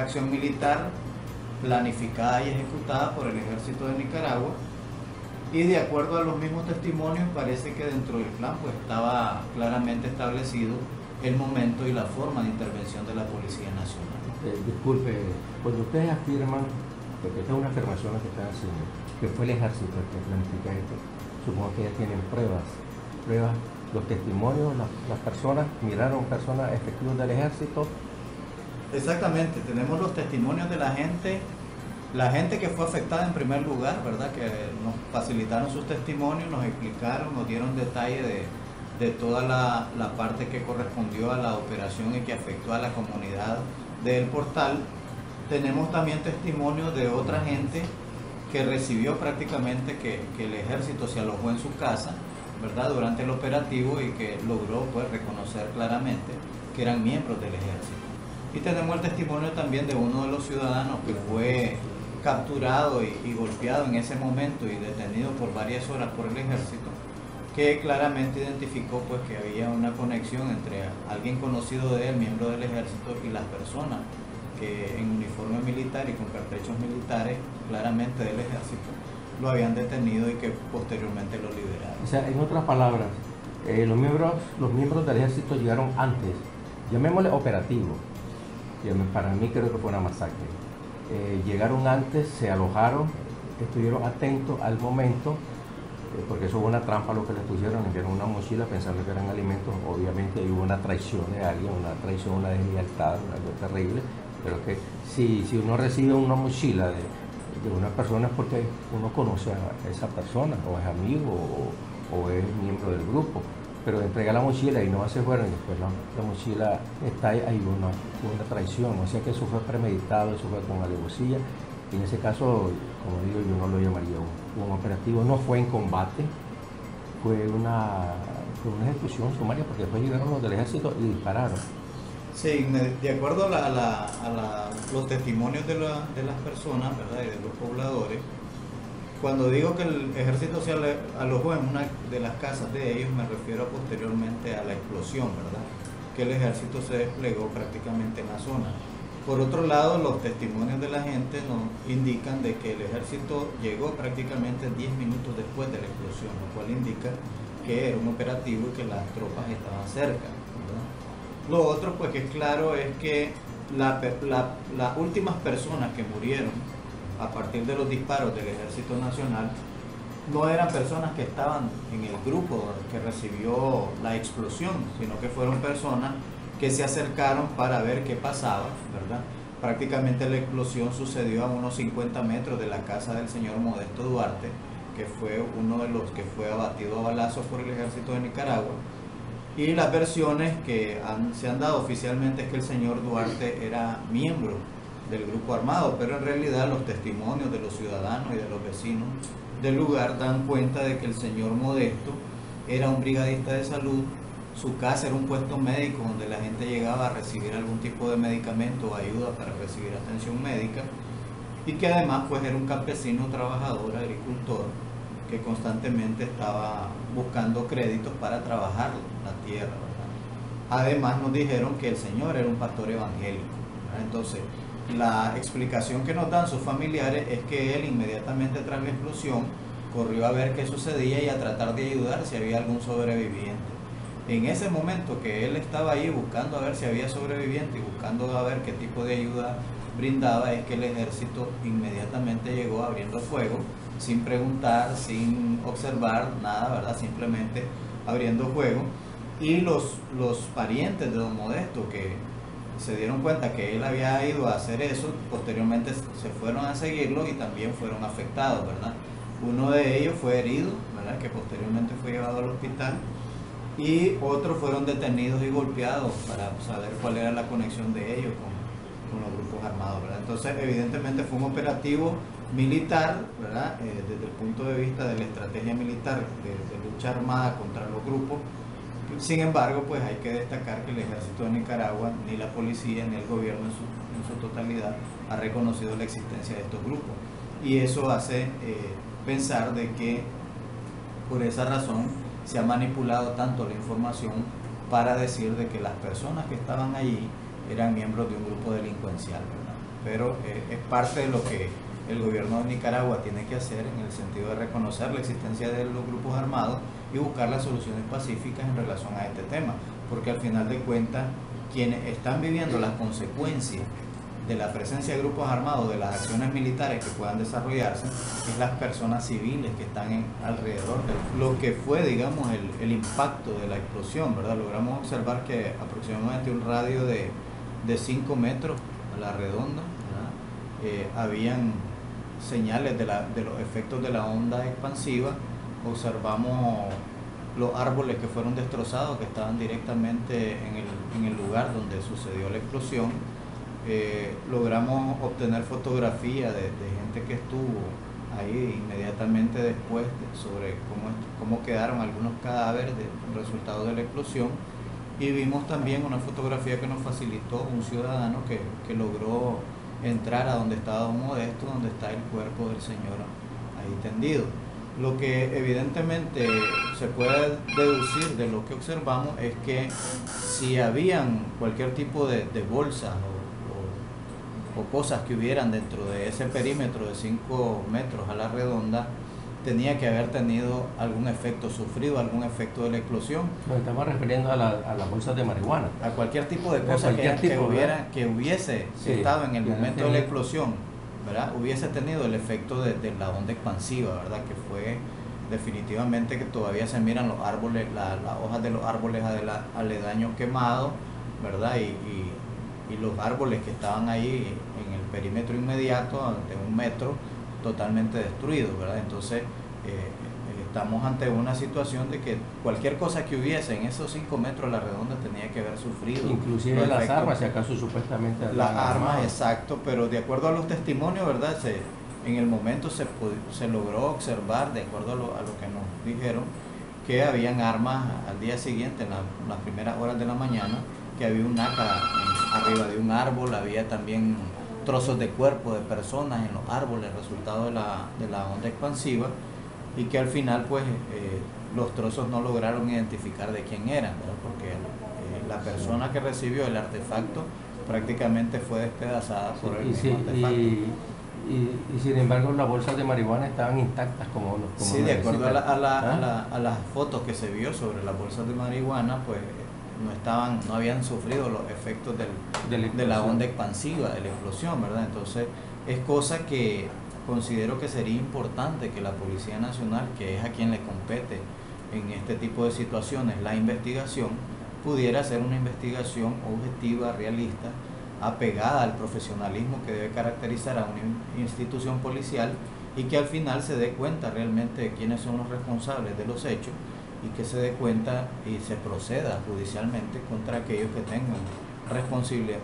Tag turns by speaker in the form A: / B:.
A: acción militar planificada y ejecutada por el Ejército de Nicaragua, y de acuerdo a los mismos testimonios parece que dentro del plan pues estaba claramente establecido el momento y la forma de intervención de la Policía Nacional.
B: Disculpe, cuando ustedes afirman, porque esta es una afirmación que están haciendo, que fue el ejército el que planifica esto, supongo que ya tienen pruebas, los testimonios, las personas, miraron personas efectivas del ejército.
A: Exactamente, tenemos los testimonios de la gente que fue afectada en primer lugar, ¿verdad? Que nos facilitaron sus testimonios, nos explicaron, nos dieron detalle de toda la parte que correspondió a la operación y que afectó a la comunidad del Portal. Tenemos también testimonios de otra gente que recibió prácticamente que el ejército se alojó en su casa, ¿verdad? Durante el operativo, y que logró pues reconocer claramente que eran miembros del ejército. Y tenemos el testimonio también de uno de los ciudadanos que fue capturado y golpeado en ese momento y detenido por varias horas por el ejército, que claramente identificó pues que había una conexión entre alguien conocido de él, miembro del ejército, y las personas que en uniforme militar y con pertrechos militares claramente del ejército lo habían detenido y que posteriormente lo liberaron.
B: O sea, en otras palabras, los miembros del ejército llegaron antes, llamémosle operativo, para mí creo que fue una masacre. Llegaron antes, se alojaron, estuvieron atentos al momento, porque eso fue una trampa lo que les pusieron, enviaron una mochila pensando que eran alimentos. Obviamente hubo una traición de alguien, una deslealtad, algo terrible, pero que si uno recibe una mochila de una persona es porque uno conoce a esa persona, o es amigo, o es miembro del grupo, pero entrega la mochila y no se fueron, y después la mochila está ahí, hay una traición, o sea que eso fue premeditado, eso fue con alevosía, y en ese caso, como digo, yo no lo llamaría un operativo, no fue en combate, fue una ejecución sumaria, porque después llegaron los del ejército y dispararon.
A: Sí, de acuerdo a los testimonios de las personas, ¿verdad? Y de los pobladores, cuando digo que el ejército se alojó en una de las casas de ellos, me refiero posteriormente a la explosión, ¿verdad? Que el ejército se desplegó prácticamente en la zona. Por otro lado, los testimonios de la gente nos indican de que el ejército llegó prácticamente 10 minutos después de la explosión, lo cual indica que era un operativo y que las tropas estaban cerca, ¿verdad? Lo otro, pues que es claro, es que las últimas personas que murieron a partir de los disparos del Ejército Nacional no eran personas que estaban en el grupo que recibió la explosión, sino que fueron personas que se acercaron para ver qué pasaba, ¿verdad? Prácticamente la explosión sucedió a unos 50 metros de la casa del señor Modesto Duarte, que fue uno de los que fue abatido a balazos por el Ejército de Nicaragua. Y las versiones que se han dado oficialmente es que el señor Duarte era miembro del grupo armado, pero en realidad los testimonios de los ciudadanos y de los vecinos del lugar dan cuenta de que el señor Modesto era un brigadista de salud, su casa era un puesto médico donde la gente llegaba a recibir algún tipo de medicamento o ayuda para recibir atención médica, y que además pues era un campesino, trabajador, agricultor, que constantemente estaba buscando créditos para trabajar la tierra, ¿verdad? Además nos dijeron que el señor era un pastor evangélico, ¿verdad? Entonces la explicación que nos dan sus familiares es que él inmediatamente tras la explosión corrió a ver qué sucedía y a tratar de ayudar si había algún sobreviviente. En ese momento que él estaba ahí buscando a ver si había sobreviviente y buscando a ver qué tipo de ayuda brindaba, es que el ejército inmediatamente llegó abriendo fuego, sin preguntar, sin observar nada, ¿verdad? Simplemente abriendo fuego. Y los parientes de don Modesto, que se dieron cuenta que él había ido a hacer eso, posteriormente se fueron a seguirlo y también fueron afectados, ¿verdad? Uno de ellos fue herido, ¿verdad? Que posteriormente fue llevado al hospital, y otros fueron detenidos y golpeados para saber cuál era la conexión de ellos con los grupos armados, ¿verdad? Entonces, evidentemente fue un operativo militar, ¿verdad? Desde el punto de vista de la estrategia militar de lucha armada contra los grupos. Sin embargo, pues hay que destacar que el Ejército de Nicaragua, ni la policía, ni el gobierno en su totalidad ha reconocido la existencia de estos grupos. Y eso hace pensar de que por esa razón se ha manipulado tanto la información para decir de que las personas que estaban allí eran miembros de un grupo delincuencial, ¿verdad? pero es parte de lo que el gobierno de Nicaragua tiene que hacer en el sentido de reconocer la existencia de los grupos armados y buscar las soluciones pacíficas en relación a este tema, porque al final de cuentas quienes están viviendo las consecuencias de la presencia de grupos armados, de las acciones militares que puedan desarrollarse, es las personas civiles que están alrededor de lo que fue, digamos, el impacto de la explosión, ¿verdad? Logramos observar que aproximadamente un radio de 5 metros a la redonda, habían señales de los efectos de la onda expansiva. Observamos los árboles que fueron destrozados, que estaban directamente en el lugar donde sucedió la explosión. Logramos obtener fotografía de gente que estuvo ahí inmediatamente después sobre cómo quedaron algunos cadáveres del resultado de la explosión, y vimos también una fotografía que nos facilitó un ciudadano que logró entrar a donde estaba don Modesto, donde está el cuerpo del señor ahí tendido. Lo que evidentemente se puede deducir de lo que observamos es que si habían cualquier tipo de bolsas o cosas que hubieran dentro de ese perímetro de 5 metros a la redonda, tenía que haber tenido algún efecto, sufrido algún efecto de la explosión.
B: Nos estamos refiriendo a las bolsas de marihuana.
A: A cualquier tipo de cosa que hubiese estado en el momento de la explosión, ¿verdad? Hubiese tenido el efecto de la onda expansiva, ¿verdad? Que fue definitivamente que todavía se miran los árboles, las hojas de los árboles aledaños quemados, ¿verdad? Y los árboles que estaban ahí en el perímetro inmediato de 1 metro totalmente destruidos, ¿verdad? Entonces estamos ante una situación de que cualquier cosa que hubiese en esos 5 metros a la redonda tenía que haber sufrido.
B: Inclusive las armas, si acaso supuestamente
A: las armas, exacto, pero de acuerdo a los testimonios, ¿verdad? En el momento se logró observar, de acuerdo a lo que nos dijeron, que habían armas al día siguiente, en las primeras horas de la mañana, que había un nácar arriba de un árbol, había también trozos de cuerpo de personas en los árboles, resultado de la onda expansiva, y que al final pues los trozos no lograron identificar de quién eran, ¿verdad? Porque la persona que recibió el artefacto prácticamente fue despedazada por el mismo artefacto.
B: Y sin embargo las bolsas de marihuana estaban intactas como
A: sí, de acuerdo a las fotos que se vio sobre las bolsas de marihuana, pues no habían sufrido los efectos de la onda expansiva, de la explosión, ¿verdad? Entonces es cosa que considero que sería importante que la Policía Nacional, que es a quien le compete en este tipo de situaciones la investigación, pudiera hacer una investigación objetiva, realista, apegada al profesionalismo que debe caracterizar a una institución policial, y que al final se dé cuenta realmente de quiénes son los responsables de los hechos, y que se dé cuenta y se proceda judicialmente contra aquellos que tengan responsabilidad.